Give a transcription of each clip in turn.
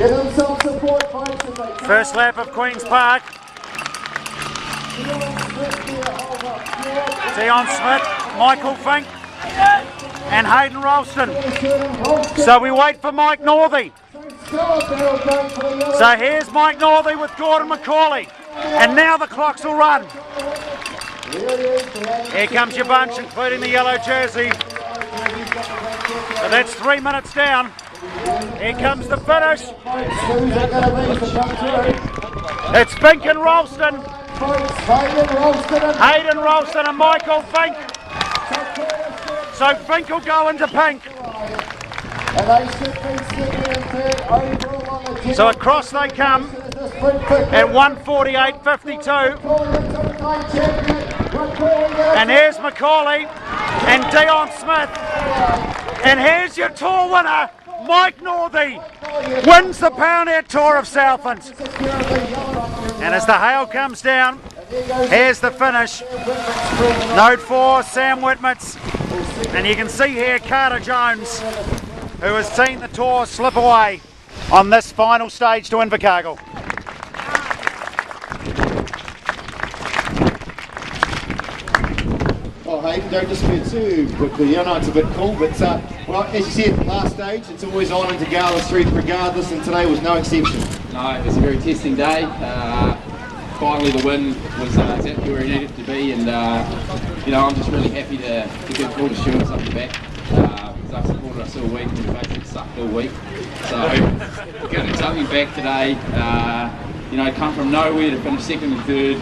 Give them some support, folks. First lap of Queen's Park. Dion Smith, Michael Fink and Hayden Ralston. So we wait for Mike Northey. So here's Mike Northey with Gordon McCauley. And now the clocks will run. Here comes your bunch, including the yellow jersey. So that's 3 minutes down. Here comes the finish. It's Fink and Ralston. Hayden Ralston and Michael Fink. So Fink will go into pink. So across they come at 1:48.52. And here's McCauley and Dion Smith. And here's your tour winner, Mike Northey, wins the PowerNet Tour of Southlands. And as the hail comes down, here's the finish. Note 4, Sam Whitmitz. And you can see here Carter Jones, who has seen the tour slip away on this final stage to Invercargill. Oh, Hayden, don't disappear too quickly. I know it's a bit cool, but well, as you said, last stage, it's always on into Gala Street regardless, and today was no exception. No, it was a very testing day. Finally, the win was exactly where it needed to be, and you know, I'm just really happy to give all the stewards up the back because I've supported us all week and we've basically sucked all week. So getting something back today, you know, come from nowhere to finish second and third.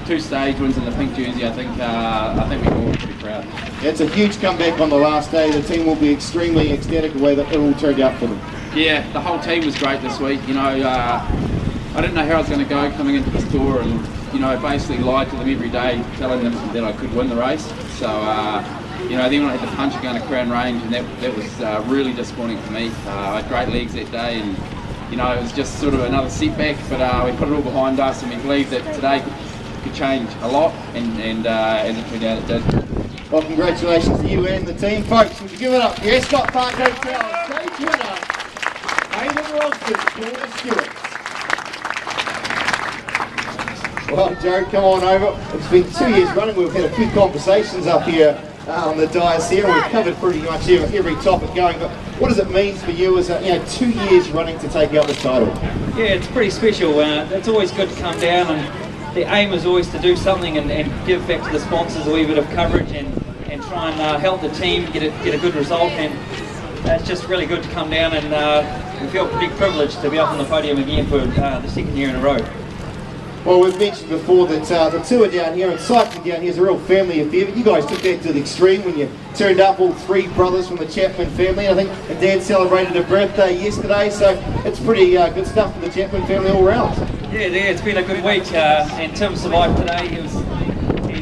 2 stage wins in the pink jersey. I think we're all pretty proud. It's a huge comeback on the last day. The team will be extremely ecstatic the way that it all turned out for them. Yeah, the whole team was great this week. You know, I didn't know how I was going to go coming into this tour, and you know, basically lied to them every day, telling them that I could win the race. So you know, then when I had the puncher going to Crown Range, and that was really disappointing for me. I had great legs that day, and you know, it was just sort of another setback. But we put it all behind us, and we believe that today could change a lot, and it turned out it did. Well, congratulations to you and the team, folks. Would you give it up? The Escott Park Hotel stage winner, Hayden Ralston, for the Stewards. Well, Joe, come on over. It's been 2 years running. We've had a few conversations up here on the dais here. We've covered pretty much every topic going. But what does it mean for you as 2 years running to take out the title? Yeah, it's pretty special. It's always good to come down, and the aim is always to do something and give back to the sponsors a wee bit of coverage and try and help the team get a good result. And it's just really good to come down, and we feel pretty privileged to be up on the podium again for the second year in a row. Well, we've mentioned before that the tour down here and cycling down here is a real family affair, but you guys took that to the extreme when you turned up, all 3 brothers from the Chapman family. I think Dad celebrated a birthday yesterday, so it's pretty good stuff for the Chapman family all round. Yeah, it's been a good week, and Tim survived today. He's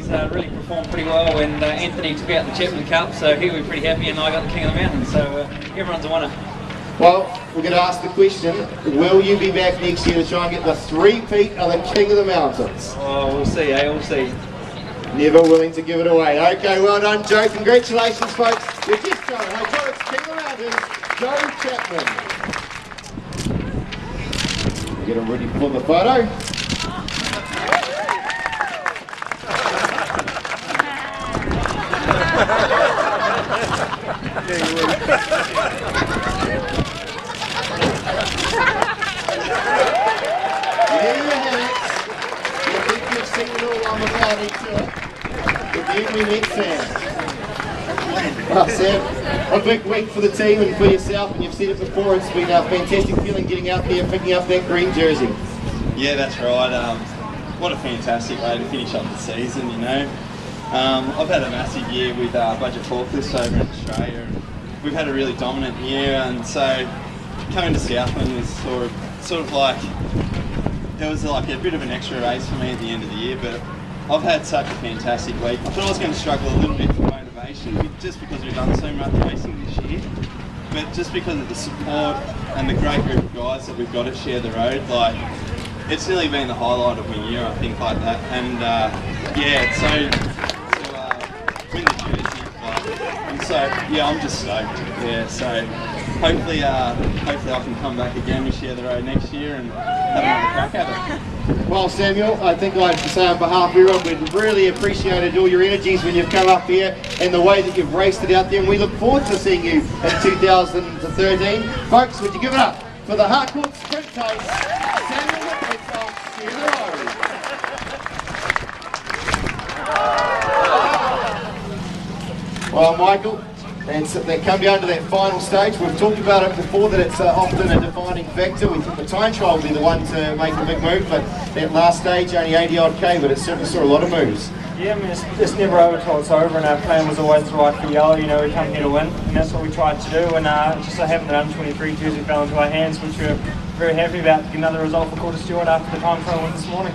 really performed pretty well, and Anthony took out the Chapman Cup, so he was pretty happy, and I got the King of the Mountain, so everyone's a winner. Well, we're going to ask the question, will you be back next year to try and get the 3-peat of the King of the Mountains? Oh, we'll see, we'll see. Never willing to give it away. Okay, well done, Joe. Congratulations, folks. You're just Joe. Hey, Joe, it's King of the Mountains, Joe Chapman. Get him ready for the photo. There you have it. You think you've seen it all on the party tour. Again, we meet Sam. Well, Sam, a big week for the team and for yourself, and you've said it before, it's been a fantastic feeling getting out there, picking up that green jersey. Yeah, that's right. What a fantastic way to finish up the season, you know. I've had a massive year with budget forklifts over in Australia, and we've had a really dominant year, and so coming to Southland was sort of like, it was like a bit of an extra race for me at the end of the year, but I've had such a fantastic week. I thought I was going to struggle a little bit for motivation, just because we've done so much racing this year, but just because of the support and the great group of guys that we've got at Share the Road, like, it's really been the highlight of my year, I think, like that, and yeah, so to win the jersey, like, I'm So yeah, I'm just stoked. Yeah, so hopefully I can come back again and share the road next year and have another crack at it. Well, Samuel, I think I'd say on behalf of everyone, we've really appreciated all your energies when you've come up here and the way that you've raced it out there, and we look forward to seeing you in 2013. Folks, would you give it up for the Harcourt Sprint Coach, Samuel McIntosh, share the road. Well, Michael, they come down to that final stage. We've talked about it before, that it's often a defining factor. We think the time trial will be the one to make the big move, but that last stage, only 80 odd K, but it certainly saw a lot of moves. Yeah, I mean, it's never over till it's over, and our plan was always to ride for yellow. You know, we come here to win, and that's what we tried to do. And just so happened that under 23 jersey fell into our hands, which we're very happy about. To get another result for Quarter Stewart after the time trial win this morning.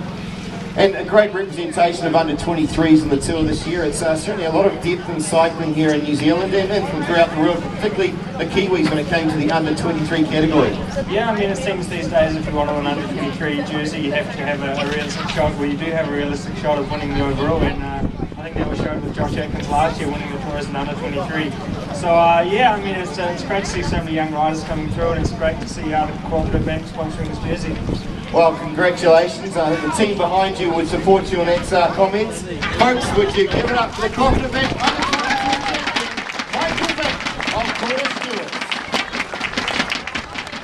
And a great representation of under 23s in the tour this year. It's certainly a lot of depth in cycling here in New Zealand and from throughout the world, particularly the Kiwis when it came to the under 23 category. Yeah, I mean, it seems these days if you want an under 23 jersey, you have to have a realistic shot. Well, you do have a realistic shot of winning the overall, and I think that was shown with Josh Atkins last year winning the tour as an under 23. So yeah, I mean, it's great to see so many young riders coming through, and it's great to see the Cooperative Bank sponsoring this jersey. Well, congratulations. I think the team behind you would support you on that comments. Folks, would you give it up for the Cooperative Bank under 23 champion, Michael Vick of Quarter Stewart.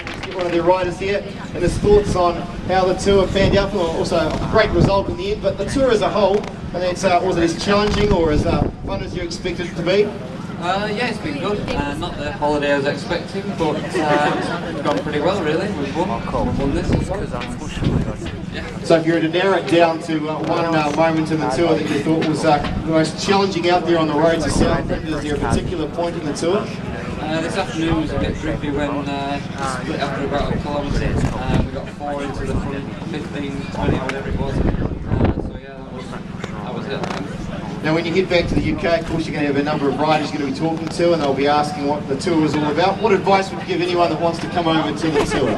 Let's get one of their riders here and his thoughts on how the tour panned out. Also a great result in the end, but the tour as a whole, and that's, was it as challenging or as fun as you expected it to be? Yeah, it's been good. Not the holiday I was expecting, but it's gone pretty well, really. We've won this. Yeah. So if you were to narrow it down to one moment in the tour that you thought was the most challenging out there on the roads of Southend, is there a particular point in the tour? This afternoon was a bit tricky when split after about a kilometre. We got 4 into the front, 15, 20 or whatever it was. So yeah, that was it, I think. Now when you head back to the UK, of course you're going to have a number of riders you're going to be talking to, and they'll be asking what the tour is all about. What advice would you give anyone that wants to come over to the tour?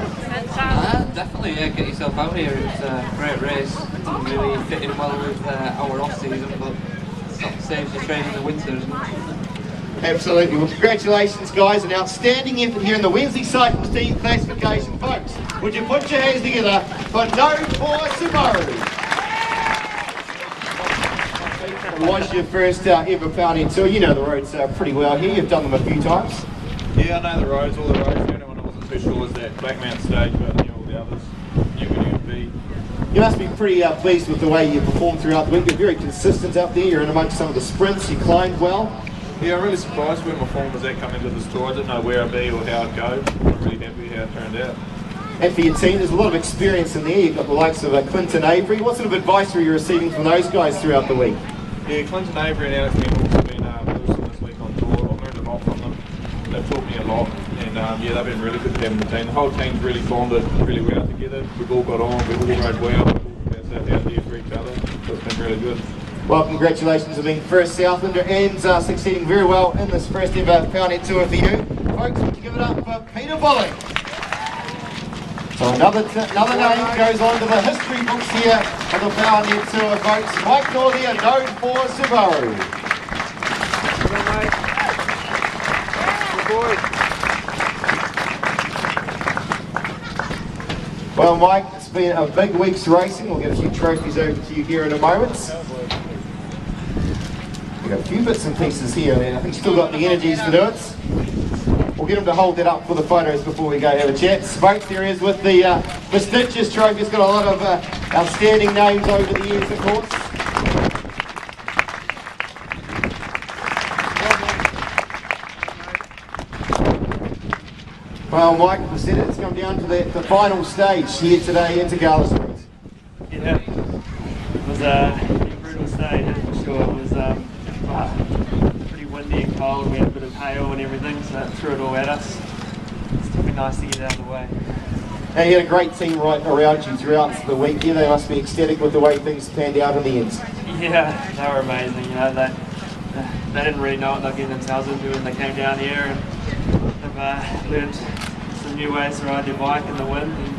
Definitely, yeah, get yourself out here. It's a great race. It doesn't really fit in well with our off-season, but it saves you training in the winter, isn't it? Absolutely. Well, congratulations, guys. An outstanding effort here in the Wednesday Cycles team classification. Folks, would you put your hands together for No for Subaru? It was your first ever PowerNet tour. You know the roads pretty well here. You've done them a few times. Yeah, I know the roads, all the roads. The only one I wasn't too sure was that Blackmount stage, but you know, all the others knew where you would be. You must be pretty pleased with the way you performed throughout the week. You're very consistent up there. You're in amongst some of the sprints. You climbed well. Yeah, I'm really surprised where my form was at coming into this tour. I didn't know where I'd be or how I'd go. I'm really happy how it turned out. And for your team, there's a lot of experience in there. You've got the likes of Clinton Avery. What sort of advice were you receiving from those guys throughout the week? Yeah, Clinton Avery and Alex Mendel's have been awesome this week on tour. I've learned a lot from them. They've taught me a lot, and yeah, they've been really good to have in the team. The whole team's really bonded really well together. We've all got on, we've all rode well, we've all out there for each other, so it's been really good. Well, congratulations on being first Southlander and succeeding very well in this first ever PowerNet tour for you. Folks, would you give it up for Peter Bullock? So another name goes on to the history books here of the PowerNet tour, folks. Mike Northey, known for Subaru. Well, Mike, it's been a big week's racing. We'll get a few trophies over to you here in a moment. We've got a few bits and pieces here, and I think you've still got the energies to do it. We'll get him to hold that up for the photos before we go have a chat. Spokes there is with the prestigious trophy. It's got a lot of outstanding names over the years, of course. Well, Mike, we said it's come down to the final stage here today into Gala Street. Yeah, it was a brutal stage, that's for sure. It was pretty windy and cold. We had a bit of hail and everything, so it threw it all at us. It's been nice to get out of the way. Now, you had a great team right around you throughout the week here. They must be ecstatic with the way things panned out in the end. Yeah, they were amazing. You know, they didn't really know what they were getting themselves into when they came down here, and they've learned some new ways to ride their bike in the wind and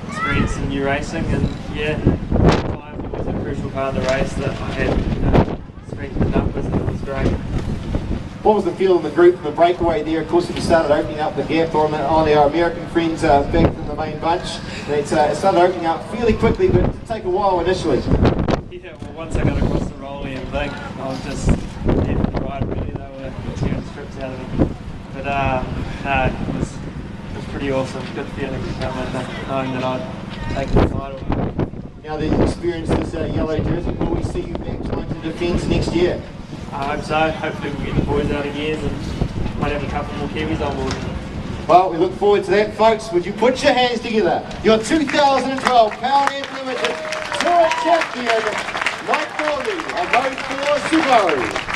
experience some new racing. And yeah, time was a crucial part of the race that I had strengthened up with, and it was great. What was the feel in the group and the breakaway there? Of course, if you started opening up the gap on our American friends back in the main bunch, and it started opening up fairly quickly, but it did take a while initially. Yeah, well, once I got across the rollie and thing, I was just there for the ride really. They were tearing strips out of it. But no, it was pretty awesome. Good feeling to come in knowing that I'd taken the title. Now that you've experienced this yellow jersey, will we see you back trying to defend next year? I hope so. Hopefully we'll get the boys out again and might have a couple more Kiwis on board. Well, we look forward to that, folks. Would you put your hands together? Your 2012 PowerNet Limited Tour Champion, Mike Norley, a vote for Subaru.